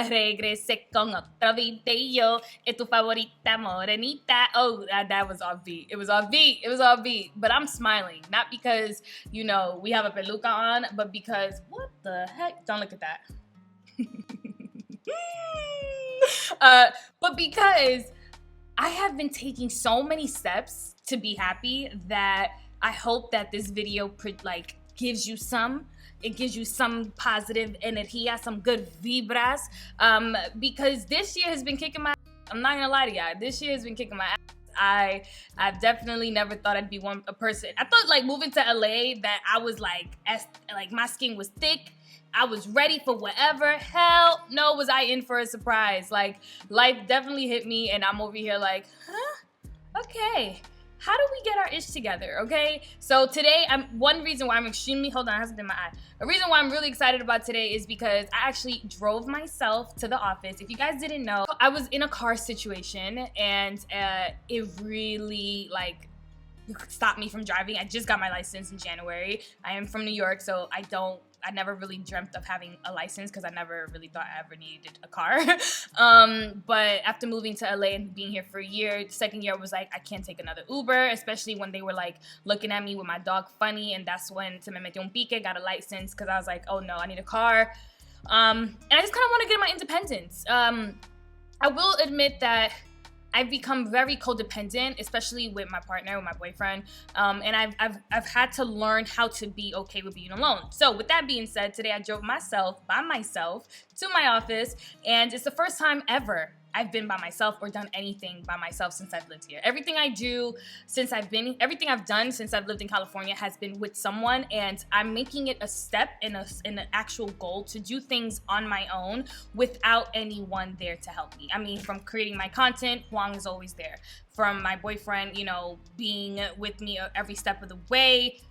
regresé con otro video. Es tu favorita morenita. Oh, that was off beat. It was off beat. It was off beat. But I'm smiling. Not because, you know, we have a peluca on, but because, what the heck? Don't look at that. But because I have been taking so many steps to be happy that I hope that this video gives you some. It gives you some positive energía, some good vibras. Because this year has been kicking my ass. I'm not gonna lie to y'all. This year has been kicking my ass. I've definitely never thought I'd be a person. I thought like moving to LA that I was like my skin was thick. I was ready for whatever. Hell no, was I in for a surprise. Like, life definitely hit me and I'm over here like, huh? Okay. How do we get our ish together, okay? So today, one reason why I'm extremely, hold on, it hasn't been my eye. A reason why I'm really excited about today is because I actually drove myself to the office. If you guys didn't know, I was in a car situation and it really stopped me from driving. I just got my license in January. I am from New York, so I never really dreamt of having a license because I never really thought I ever needed a car. But after moving to LA and being here for a year, the second year was like, I can't take another Uber, especially when they were like looking at me with my dog funny. And that's when Se Me Metió Un Pique got a license because I was like, oh no, I need a car. And I just kind of want to get my independence. I will admit that I've become very codependent, especially with my partner, with my boyfriend, and I've had to learn how to be okay with being alone. So with that being said, today I drove by myself to my office, and it's the first time ever I've been by myself or done anything by myself since I've lived here. Everything I've done since I've lived in California has been with someone, and I'm making it a step and an actual goal to do things on my own without anyone there to help me. I mean, from creating my content, Huang is always there. From my boyfriend, you know, being with me every step of the way,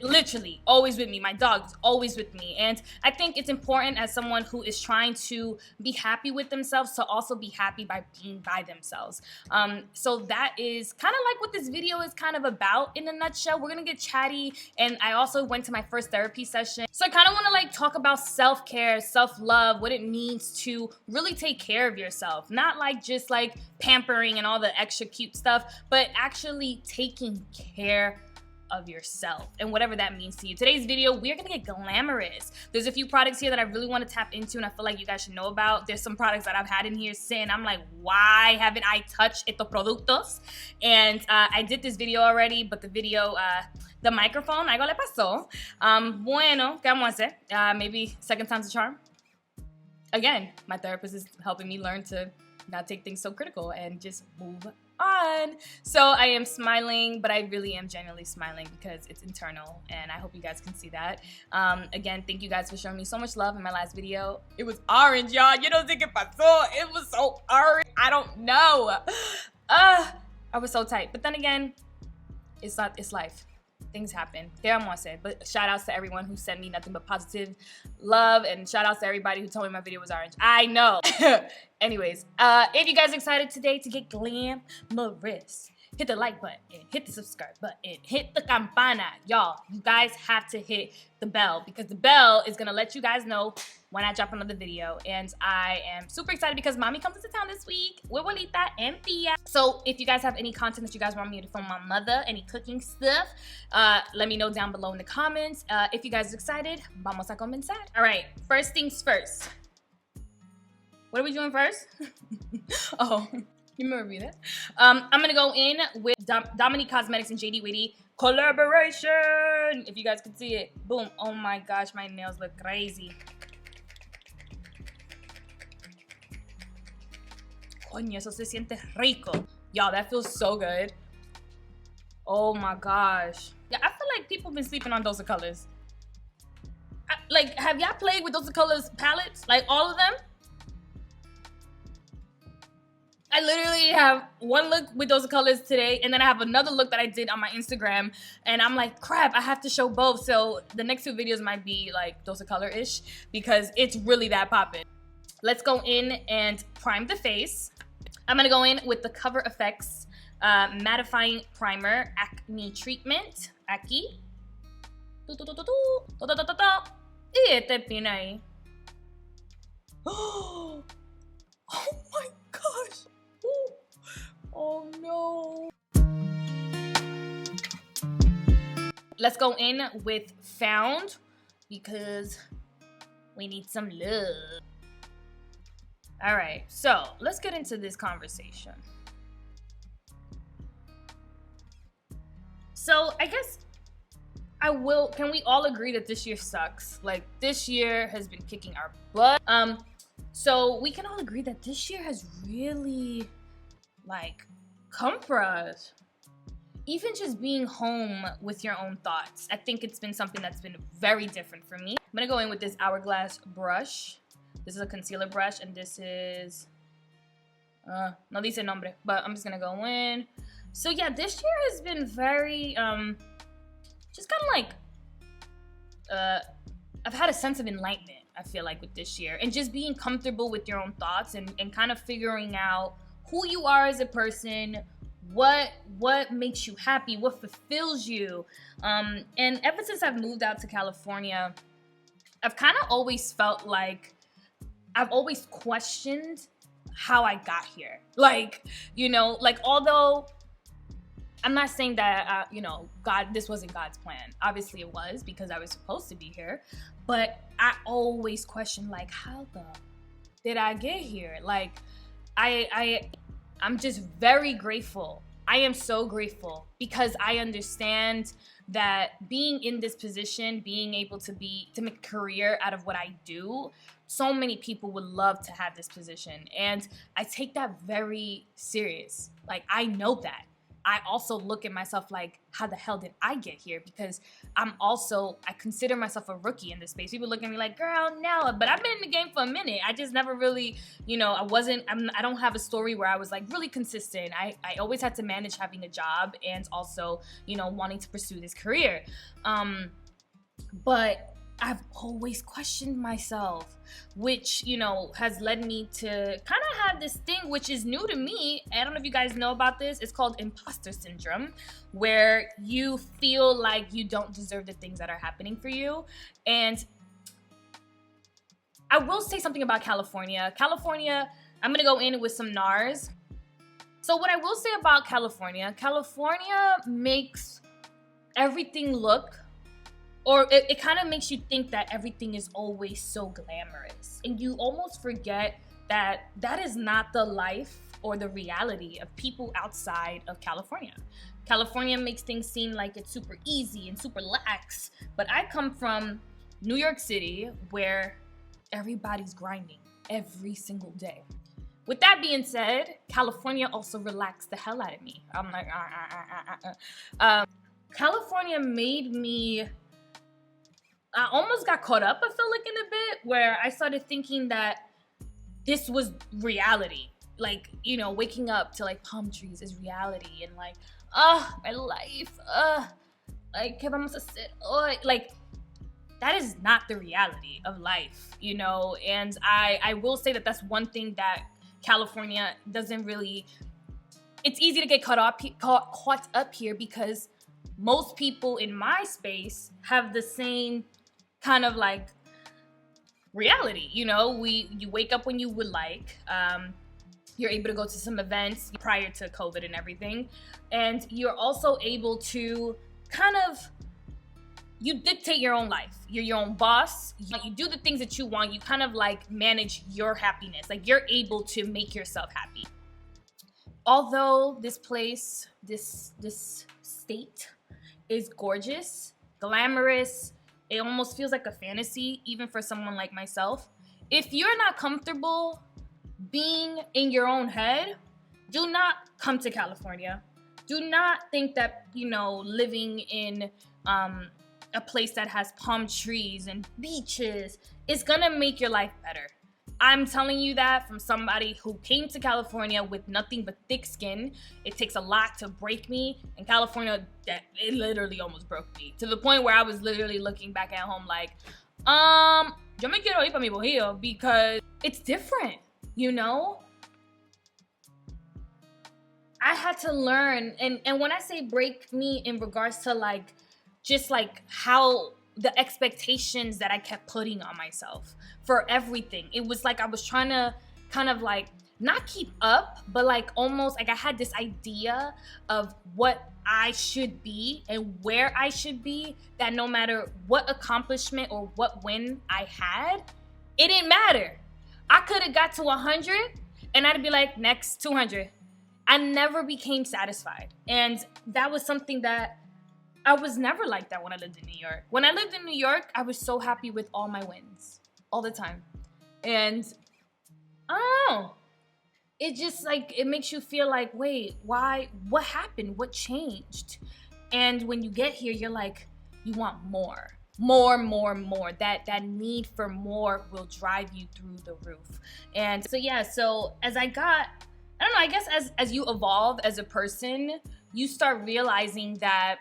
literally always with me. My dog's always with me. And I think it's important as someone who is trying to be happy with themselves to also be happy by being by themselves. So that is kind of like what this video is kind of about in a nutshell. We're gonna get chatty, and I also went to my first therapy session. So I kind of want to like talk about self-care, self-love, what it means to really take care of yourself. Not like just like pampering and all the extra cute stuff, but actually taking care of yourself and whatever that means to you. Today's video, we're gonna get glamorous. There's a few products here that I really want to tap into and I feel like you guys should know about. There's some products that I've had in here saying, I'm like, why haven't I touched estos productos? And I did this video already, but the video, the microphone, algo le pasó. Bueno, ¿qué vamos a hacer? Maybe second time's a charm. Again, my therapist is helping me learn to not take things so critical and just move on. So I am smiling, but I really am genuinely smiling because it's internal, and I hope you guys can see that. Again, thank you guys for showing me so much love in my last video. It was orange, y'all. You know qué pasó? It was so orange. I don't know. I was so tight. But then again, it's life. Things happen. But shout outs to everyone who sent me nothing but positive love, and shout outs to everybody who told me my video was orange. I know. Anyways, if you guys are excited today to get glamorous, hit the like button, hit the subscribe button, hit the campana. Y'all, you guys have to hit the bell because the bell is gonna let you guys know when I drop another video. And I am super excited because mommy comes into town this week with Juanita and Tia. So if you guys have any content that you guys want me to film my mother, any cooking stuff, let me know down below in the comments. If you guys are excited, vamos a comenzar. All right, first things first. What are we doing first? Oh, you remember me that? I'm gonna go in with Dominique Cosmetics and JD Witty collaboration. If you guys can see it, boom. Oh my gosh, my nails look crazy. Coño, eso se siente rico. Y'all, that feels so good. Oh my gosh. Yeah, I feel like people have been sleeping on Dose of Colors. Like, have y'all played with Dose of Colors palettes? Like, all of them? I literally have one look with Dose of Colors today, and then I have another look that I did on my Instagram, and I'm like, crap, I have to show both. So the next two videos might be like Dose of Color-ish because it's really that poppin'. Let's go in and prime the face. I'm gonna go in with the Cover FX Mattifying Primer Acne Treatment. Aquí. Y este pino ahí. Oh my gosh. Ooh. Oh no. Let's go in with Found because we need some love. All right, so let's get into this conversation. So I guess can we all agree that this year sucks? Like, this year has been kicking our butt. So we can all agree that this year has really, like, come for us. Even just being home with your own thoughts. I think it's been something that's been very different for me. I'm gonna go in with this Hourglass brush. This is a concealer brush, and this is, no dice nombre, but I'm just gonna go in. So yeah, this year has been very, just kind of like, I've had a sense of enlightenment, I feel like, with this year. And just being comfortable with your own thoughts and kind of figuring out who you are as a person, what makes you happy, what fulfills you. And ever since I've moved out to California, I've kind of always felt like I've always questioned how I got here. Like, you know, like, although I'm not saying that, God, this wasn't God's plan. Obviously it was, because I was supposed to be here. But I always question, like, how the did I get here? Like, I'm just very grateful. I am so grateful because I understand that being in this position, being able to make a career out of what I do, so many people would love to have this position. And I take that very serious. Like, I know that. I also look at myself like, how the hell did I get here? Because I consider myself a rookie in this space. People look at me like, girl, no, but I've been in the game for a minute. I just never really, I don't have a story where I was like really consistent. I always had to manage having a job and also, wanting to pursue this career. But I've always questioned myself, which, has led me to kind of have this thing, which is new to me. I don't know if you guys know about this. It's called imposter syndrome, where you feel like you don't deserve the things that are happening for you. And I will say something about California. I'm going to go in with some NARS. So what I will say about California makes everything look, or it kind of makes you think that everything is always so glamorous. And you almost forget that is not the life or the reality of people outside of California. California makes things seem like it's super easy and super lax. But I come from New York City, where everybody's grinding every single day. With that being said, California also relaxed the hell out of me. I'm like, California made me... I almost got caught up, I feel like, in a bit, where I started thinking that this was reality. Like, waking up to, like, palm trees is reality. And, like, my life, like, que vamos a hacer? Like, that is not the reality of life, And I will say that that's one thing that California doesn't really... It's easy to get caught up here because most people in my space have the same kind of like reality, you wake up when you would like, you're able to go to some events prior to COVID and everything, and you're also able to kind of, you dictate your own life. You're your own boss. You do the things that you want. You kind of like manage your happiness. Like, you're able to make yourself happy. Although this place, this state is gorgeous, glamorous, it almost feels like a fantasy, even for someone like myself. If you're not comfortable being in your own head, do not come to California. Do not think that, living in a place that has palm trees and beaches is gonna make your life better. I'm telling you that from somebody who came to California with nothing but thick skin. It takes a lot to break me. In California, it literally almost broke me. To the point where I was literally looking back at home like, yo me quiero ir pa mi bohío, because it's different, I had to learn, and when I say break me in regards to like, just like how the expectations that I kept putting on myself for everything. It was like I was trying to kind of like not keep up, but like almost like I had this idea of what I should be and where I should be, that no matter what accomplishment or what win I had, it didn't matter. I could have got to 100 and I'd be like, next 200. I never became satisfied. And that was something that I was never like that when I lived in New York. When I lived in New York, I was so happy with all my wins all the time. And I don't know. It just like, it makes you feel like, wait, why? What happened? What changed? And when you get here, you're like, you want more. More. That need for more will drive you through the roof. And so, yeah, so as I got, I don't know, I guess as you evolve as a person, you start realizing that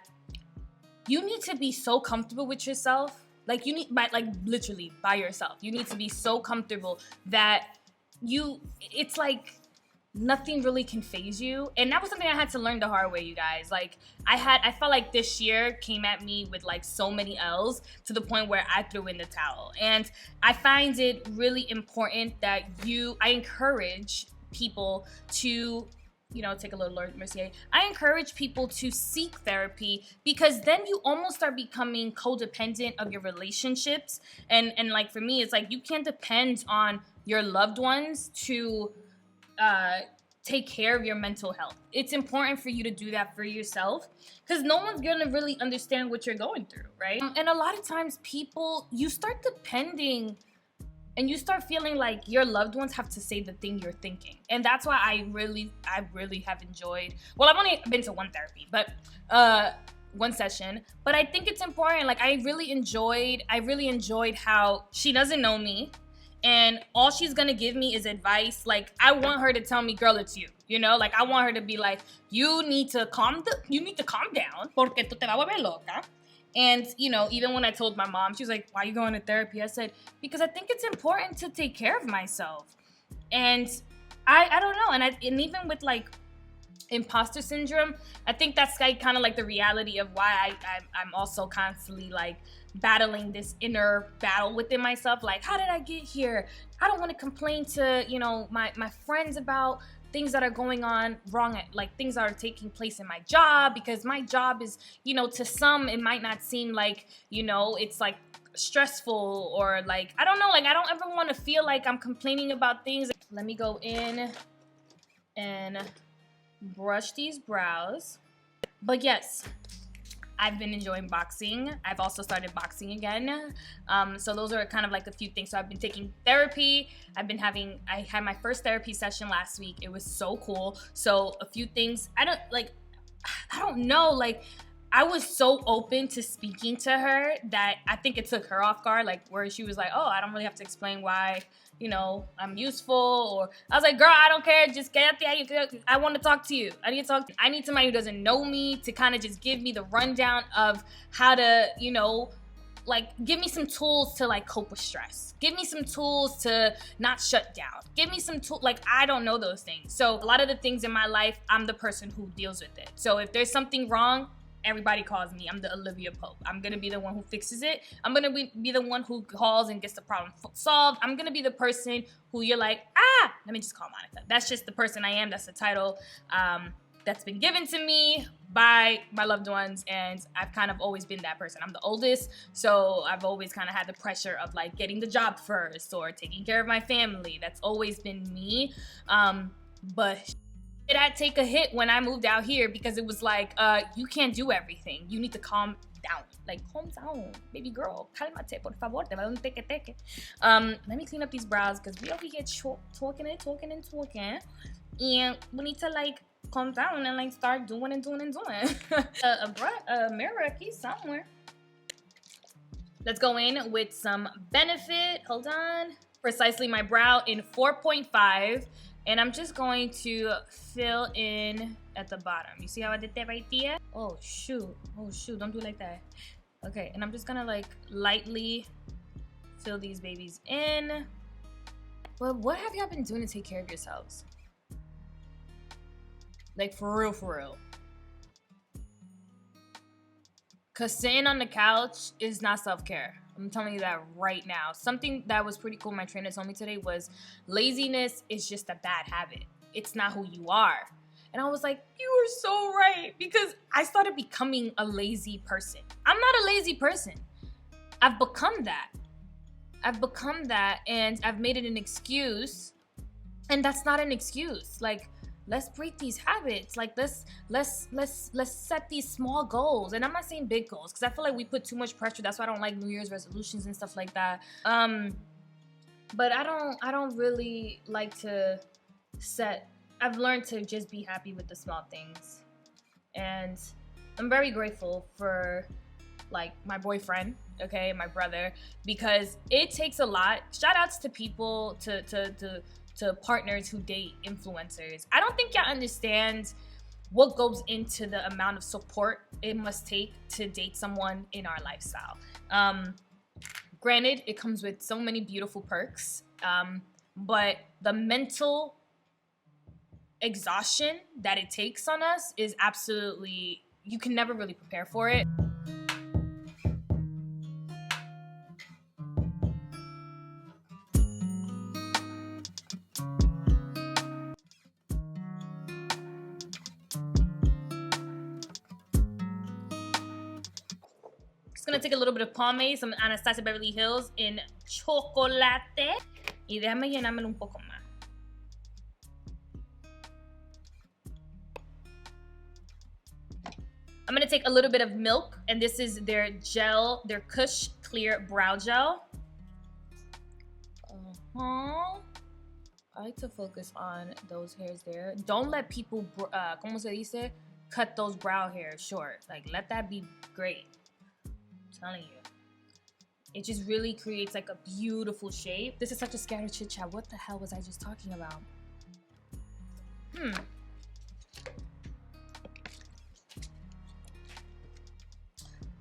you need to be so comfortable with yourself. Like you need, like literally by yourself. You need to be so comfortable that it's like nothing really can phase you. And that was something I had to learn the hard way, you guys. Like I felt like this year came at me with like so many L's to the point where I threw in the towel. And I find it really important that I encourage people to, take a little Mercier. I encourage people to seek therapy, because then you almost start becoming codependent of your relationships. And like for me, it's like you can't depend on your loved ones to take care of your mental health. It's important for you to do that for yourself, because no one's gonna really understand what you're going through, right? And a lot of times you start depending and you start feeling like your loved ones have to say the thing you're thinking. And that's why I really have enjoyed, well, I've only been to one therapy, but one session, but I think it's important. Like I really enjoyed how she doesn't know me, and all she's gonna give me is advice. Like I want her to tell me, girl, it's you. Like I want her to be like, you need to calm down, porque tú te vas a volver loca. And, even when I told my mom, she was like, why are you going to therapy? I said, because I think it's important to take care of myself. And I don't know. And even with like imposter syndrome, I think that's like kind of like the reality of why I'm also constantly like battling this inner battle within myself. Like, how did I get here? I don't want to complain to, my friends about things that are going on wrong, like things that are taking place in my job, because my job is, to some, it might not seem like, it's like stressful or like, I don't know, like I don't ever want to feel like I'm complaining about things. Let me go in and brush these brows. But yes, I've been enjoying boxing. I've also started boxing again. So those are kind of like a few things. So I've been taking therapy. I had my first therapy session last week. It was so cool. So a few things, I don't know, like I was so open to speaking to her that I think it took her off guard, like where she was like, oh, I don't really have to explain why, I'm useful. Or I was like, girl, I don't care. Just get out there. I want to talk to you. I need somebody who doesn't know me to kind of just give me the rundown of how to, like give me some tools to like cope with stress. Give me some tools to not shut down. Give me some tools, like I don't know those things. So a lot of the things in my life, I'm the person who deals with it. So if there's something wrong, everybody calls me. I'm the Olivia Pope. I'm going to be the one who fixes it. I'm going to be the one who calls and gets the problem solved. I'm going to be the person who you're like, let me just call Monica. That's just the person I am. That's the title that's been given to me by my loved ones. And I've kind of always been that person. I'm the oldest. So I've always kind of had the pressure of like getting the job first or taking care of my family. That's always been me. But did I take a hit when I moved out here, because it was like, you can't do everything. You need to calm down. Like, calm down, baby girl. Cálmate, por favor. Te va a dar un teque. Let me clean up these brows, because we over here talking. And we need to, like, calm down and, like, start doing. A mirror key somewhere. Let's go in with some Benefit. Hold on. Precisely my brow in 4.5. And I'm just going to fill in at the bottom. You see how I did that right there? Oh, shoot. Don't do it like that. Okay, and I'm just gonna like lightly fill these babies in. But what have y'all been doing to take care of yourselves? Like for real. Because sitting on the couch is not self-care. I'm telling you that right now. Something that was pretty cool my trainer told me today was laziness is just a bad habit. It's not who you are. And I was like, you were so right. Because I started becoming a lazy person. I'm not a lazy person. I've become that. And I've made it an excuse. And that's not an excuse. Like, let's break these habits. Like, let's set these small goals. And I'm not saying big goals because I feel like we put too much pressure. That's why I don't like New Year's resolutions and stuff like that. But I don't really like to set. I've learned to just be happy with the small things. And I'm very grateful for like my boyfriend, okay, my brother, because it takes a lot. Shout outs to people, to partners who date influencers. I don't think y'all understand what goes into the amount of support it must take to date someone in our lifestyle. Granted, it comes with so many beautiful perks, but the mental exhaustion that it takes on us is absolutely, you can never really prepare for it. Just gonna take a little bit of pomade, some Anastasia Beverly Hills in chocolate, y déjame llenármelo un poco más. I'm gonna take a little bit of milk, and this is their gel, their Kush Clear Brow Gel. I like to focus on those hairs there. Don't let people, como se dice, cut those brow hairs short. Like, let that be great. I'm telling you. It just really creates like a beautiful shape. This is such a scattered chit chat. What the hell was I just talking about?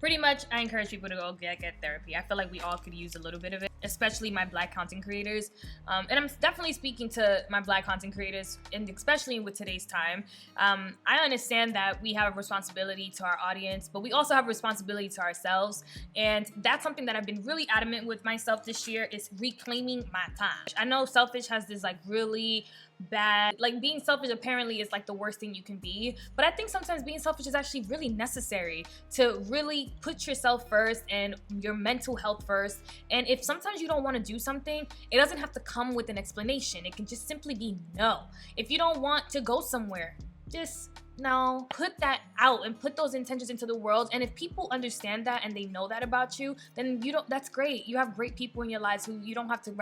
Pretty much, I encourage people to go get therapy. I feel like we all could use a little bit of it, especially my Black content creators. And I'm definitely speaking to my Black content creators, and especially with today's time. I understand that we have a responsibility to our audience, but we also have a responsibility to ourselves. And that's something that I've been really adamant with myself this year, is reclaiming my time. I know selfish has this like really bad, like being selfish apparently is like the worst thing you can be, but I think sometimes being selfish is actually really necessary to really put yourself first and your mental health first. And if sometimes you don't want to do something, it doesn't have to come with an explanation. It can just simply be no. If you don't want to go somewhere, just no. Put that out and put those intentions into the world. And if people understand that and they know that about you, then that's great. You have great people in your lives who you don't have to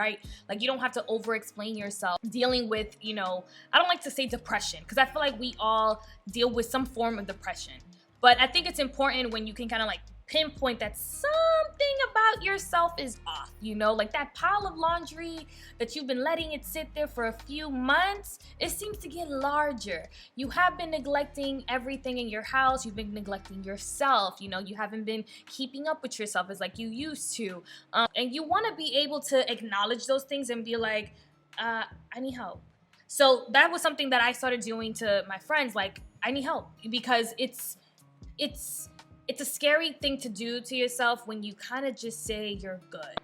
you don't have to over explain yourself dealing with, I don't like to say depression, because I feel like we all deal with some form of depression. But I think it's important when you can kind of like pinpoint that something about yourself is off, like that pile of laundry that you've been letting it sit there for a few months, it seems to get larger. You have been neglecting everything in your house. You've been neglecting yourself. You haven't been keeping up with yourself as like you used to. And you want to be able to acknowledge those things and be like, I need help. So that was something that I started doing to my friends. Like, I need help, because it's a scary thing to do to yourself when you kind of just say you're good.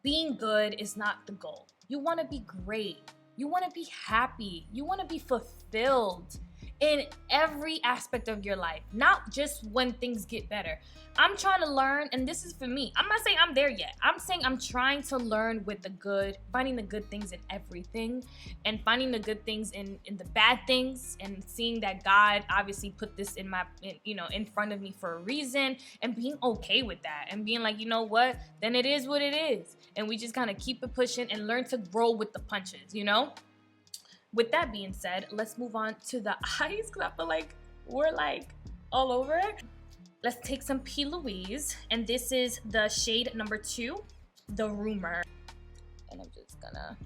Being good is not the goal. You want to be great. You want to be happy. You want to be fulfilled in every aspect of your life, not just when things get better. I'm trying to learn, and this is for me. I'm not saying I'm there yet. I'm saying I'm trying to learn with the good, finding the good things in everything, and finding the good things in the bad things, and seeing that God obviously put this in front of me for a reason, and being okay with that, and being like, you know what? Then it is what it is, and we just kind of keep it pushing and learn to roll with the punches, With that being said, let's move on to the eyes, because I feel like we're like all over it. Let's take some P. Louise, and this is the shade number 2, The Rumor. And I'm just gonna...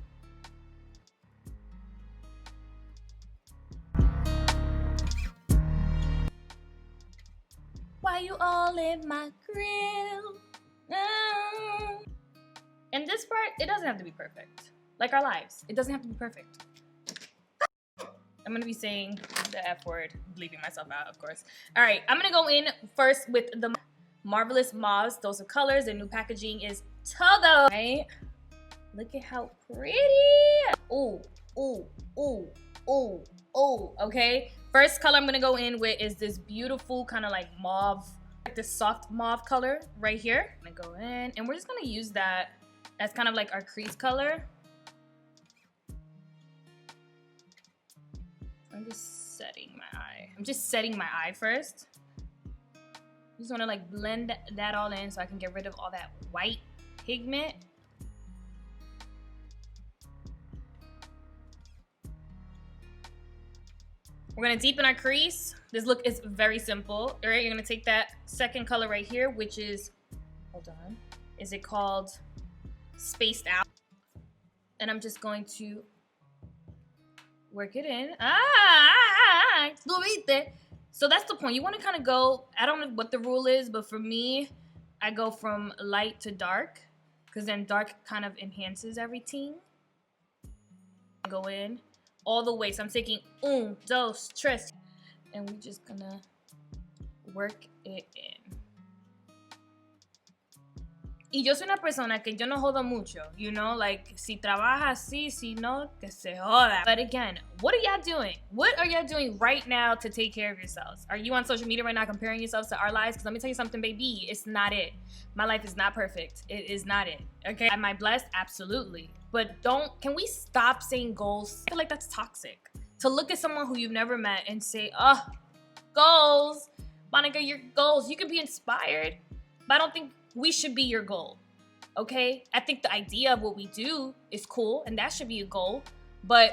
Why you all in my grill? And this part, it doesn't have to be perfect. Like our lives, it doesn't have to be perfect. I'm gonna be saying the F word, bleeping myself out, of course. All right, I'm gonna go in first with the... Marvelous Mauves. Those are colors. Their new packaging is todo. Right? Look at how pretty. Ooh, ooh, ooh, ooh, ooh. Okay. First color I'm gonna go in with is this beautiful kind of like mauve, like this soft mauve color right here. I'm gonna go in, and we're just gonna use that as kind of like our crease color. I'm just setting my eye. I'm just setting my eye first. Just want to like blend that all in so I can get rid of all that white pigment. We're gonna deepen our crease. This look is very simple. All right, you're gonna take that second color right here, which is, hold on, is it called Spaced Out? And I'm just going to work it in. So that's the point. You want to kind of go, I don't know what the rule is, but for me, I go from light to dark, because then dark kind of enhances everything. I go in all the way. So I'm taking un, dos, tres, and we're just gonna work it in. Y yo soy una persona que yo no jodo mucho, you know, like, si trabaja así, si no, que se joda. But again, what are y'all doing? What are y'all doing right now to take care of yourselves? Are you on social media right now comparing yourselves to our lives? Because let me tell you something, baby, it's not it. My life is not perfect. It is not it, okay? Am I blessed? Absolutely. But can we stop saying goals? I feel like that's toxic. To look at someone who you've never met and say, oh, goals, Monica, your goals. You can be inspired, but I don't think we should be your goal, okay? I think the idea of what we do is cool, and that should be a goal, but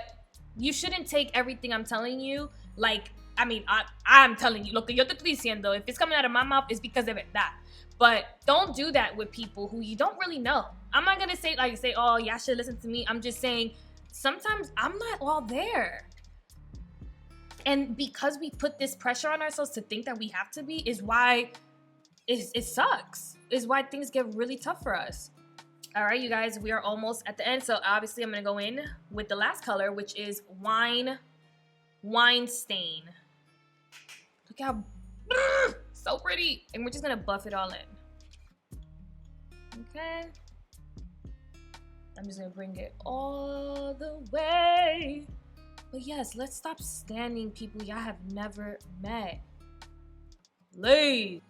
you shouldn't take everything I'm telling you like, I mean, I'm telling you, lo que yo te estoy diciendo, if it's coming out of my mouth, it's because of that. But don't do that with people who you don't really know. I'm not gonna say, oh, y'all should listen to me. I'm just saying, sometimes I'm not all there. And because we put this pressure on ourselves to think that we have to be is why it sucks. Is why things get really tough for us. All right, you guys, we are almost at the end. So obviously I'm gonna go in with the last color, which is wine stain. Look how so pretty. And we're just gonna buff it all in. Okay. I'm just gonna bring it all the way. But yes, let's stop standing people y'all have never met. Leave.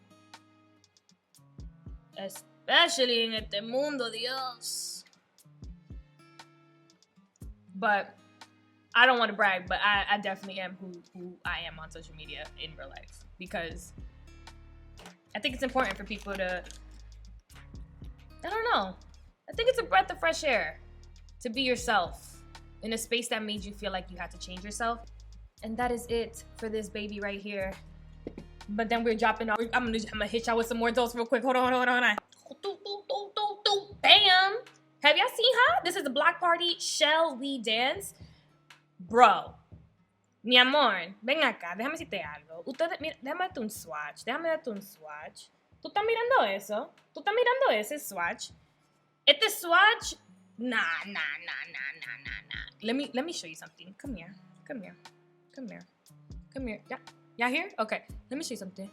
Especially en este mundo, Dios. But I don't want to brag, but I definitely am who I am on social media in real life, because I think it's important for people to, I don't know, I think it's a breath of fresh air to be yourself in a space that made you feel like you had to change yourself. And that is it for this baby right here. But then we're dropping off. I'm gonna hit y'all with some more dose real quick. Hold on. Bam! Have y'all seen her? This is the block party. Shall we dance? Bro. Mi amor, ven acá. Déjame decirte algo. Ustedes, mira, déjame darte un swatch. ¿Tú estás mirando eso? ¿Tú estás mirando ese swatch? Este swatch? Nah. Let me show you something. Come here. Yeah. Y'all here? Okay. Let me show you something.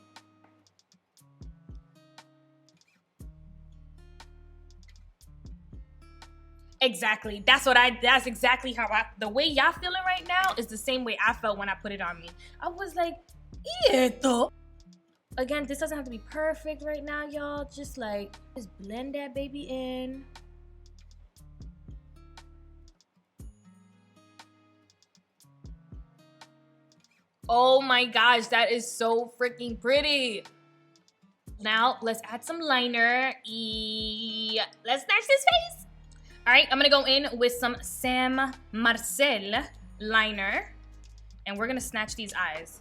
Exactly. That's exactly how the way y'all feeling right now is the same way I felt when I put it on me. I was like, esto. Again, this doesn't have to be perfect right now, y'all. Just blend that baby in. Oh my gosh, that is so freaking pretty. Now, let's add some liner. Let's snatch this face. All right, I'm gonna go in with some Sam Marcel liner, and we're gonna snatch these eyes.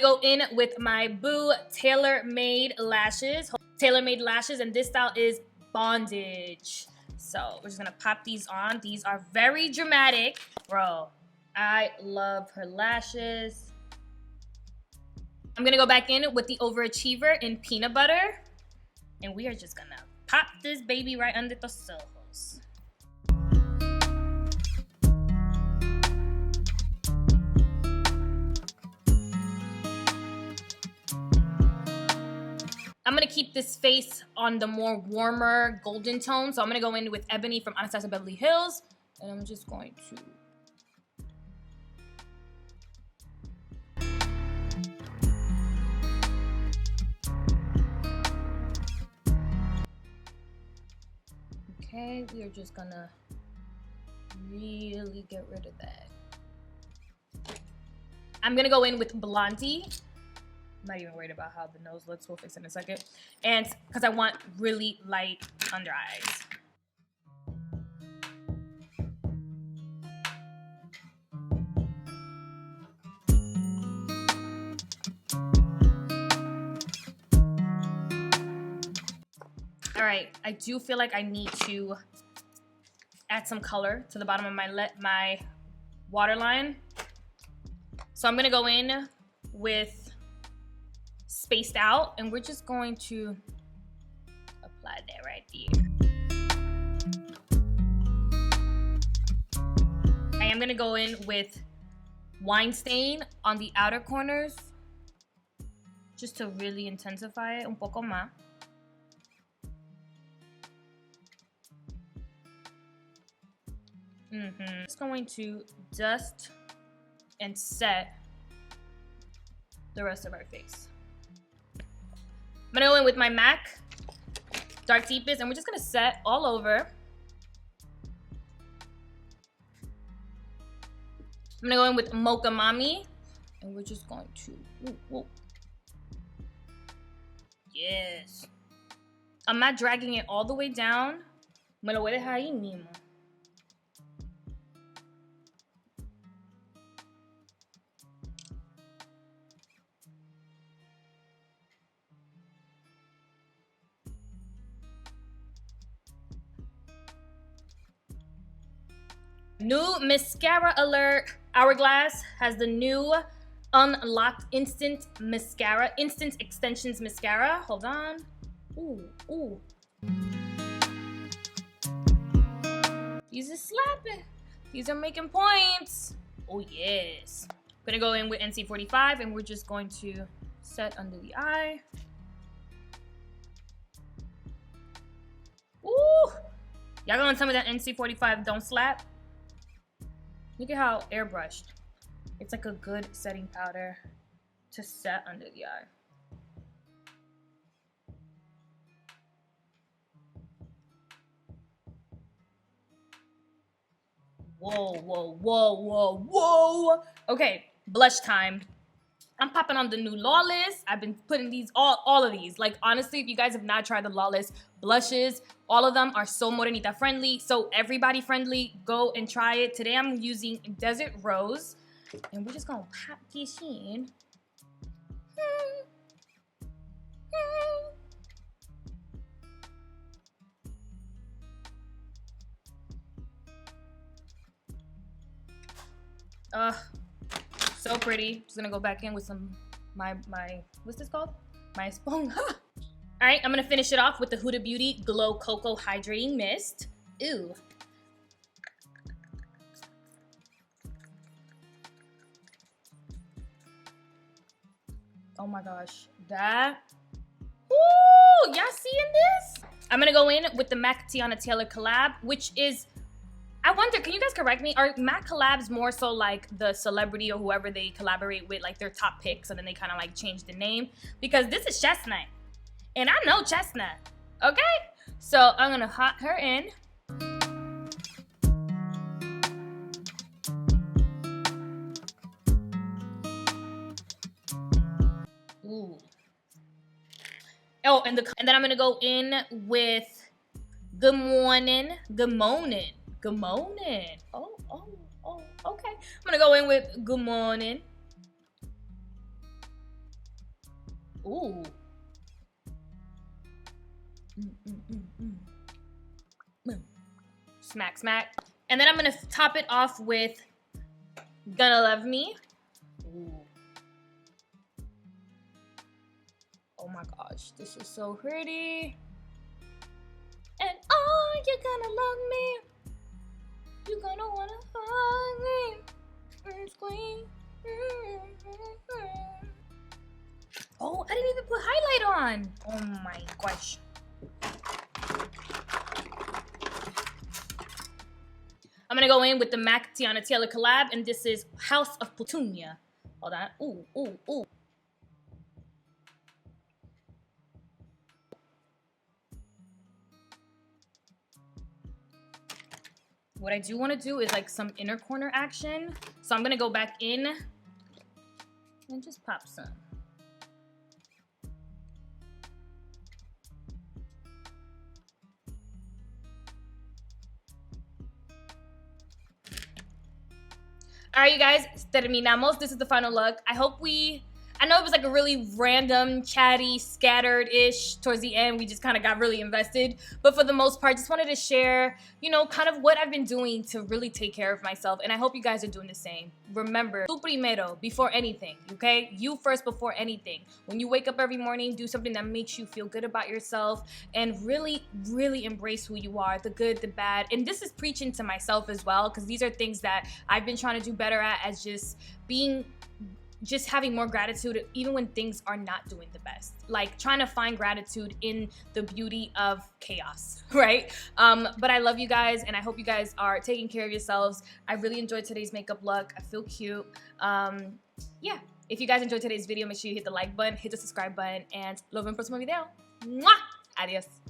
Go in with my Boo tailor-made lashes. Tailor-made lashes, and this style is bondage. So we're just gonna pop these on. These are very dramatic. Bro, I love her lashes. I'm gonna go back in with the Overachiever in peanut butter. And we are just gonna pop this baby right under the ojos. nose. I'm gonna keep this face on the more warmer golden tone. So I'm gonna go in with Ebony from Anastasia Beverly Hills. And I'm just going to... Okay, we are just gonna really get rid of that. I'm gonna go in with Blondie. I'm not even worried about how the nose looks. We'll fix it in a second. And because I want really light under eyes. All right, I do feel like I need to add some color to the bottom of my waterline. So I'm gonna go in with Spaced Out, and we're just going to apply that right there. I am gonna go in with Wine Stain on the outer corners, just to really intensify it un poco más. Just going to dust and set the rest of our face. I'm gonna go in with my MAC Dark Deepest, and we're just gonna set all over. I'm gonna go in with Mocha Mami, and we're just going to, yes. I'm not dragging it all the way down. Me lo voy a dejar ahí mismo. New mascara alert. Hourglass has the new Unlocked Instant Mascara, Instant Extensions Mascara. Hold on. Ooh. These are slapping. These are making points. Oh, yes. I'm gonna go in with NC45, and we're just going to set under the eye. Ooh. Y'all gonna tell me that NC45 don't slap? Look at how airbrushed. It's like a good setting powder to set under the eye. Whoa. Okay, blush time. I'm popping on the new Lawless. I've been putting these, all of these. Like, honestly, if you guys have not tried the Lawless blushes, all of them are so morenita friendly, so everybody friendly. Go and try it. Today I'm using Desert Rose, and we're just gonna pop this in. So pretty. Just gonna go back in with some my what's this called? My esponja. All right, I'm gonna finish it off with the Huda Beauty Glow Cocoa Hydrating Mist. Ooh. Oh my gosh, that. Ooh, y'all seeing this? I'm gonna go in with the MAC Tiana Taylor collab, which is, I wonder, can you guys correct me? Are MAC collabs more so like the celebrity or whoever they collaborate with, like their top picks, and then they kind of like change the name? Because this is Chestnut, and I know Chestnut, okay? So I'm gonna hot her in. Ooh. Oh, and then I'm gonna go in with Good Morning. Oh, okay. I'm gonna go in with Good Morning. Ooh. Smack. And then I'm gonna top it off with Gonna Love Me. Ooh. Oh my gosh, this is so pretty. And I think you're gonna love me. You're gonna wanna hug me and scream. Oh, I didn't even put highlight on. Oh my gosh. I'm gonna go in with the MAC Tiana Taylor collab, and this is House of Petunia. Hold on. Ooh, ooh, ooh. What I do want to do is like some inner corner action. So I'm gonna go back in and just pop some. All right, you guys, terminamos. This is the final look. I know it was like a really random, chatty, scattered-ish towards the end. We just kind of got really invested. But for the most part, just wanted to share, you know, kind of what I've been doing to really take care of myself. And I hope you guys are doing the same. Remember, tú primero, before anything, okay? You first before anything. When you wake up every morning, do something that makes you feel good about yourself and really, really embrace who you are, the good, the bad. And this is preaching to myself as well, because these are things that I've been trying to do better at, as just having more gratitude even when things are not doing the best. Like trying to find gratitude in the beauty of chaos, right? But I love you guys, and I hope you guys are taking care of yourselves. I really enjoyed today's makeup look. I feel cute. Yeah, if you guys enjoyed today's video, make sure you hit the like button, hit the subscribe button, and los vemos en el próximo video. Mwah! Adios.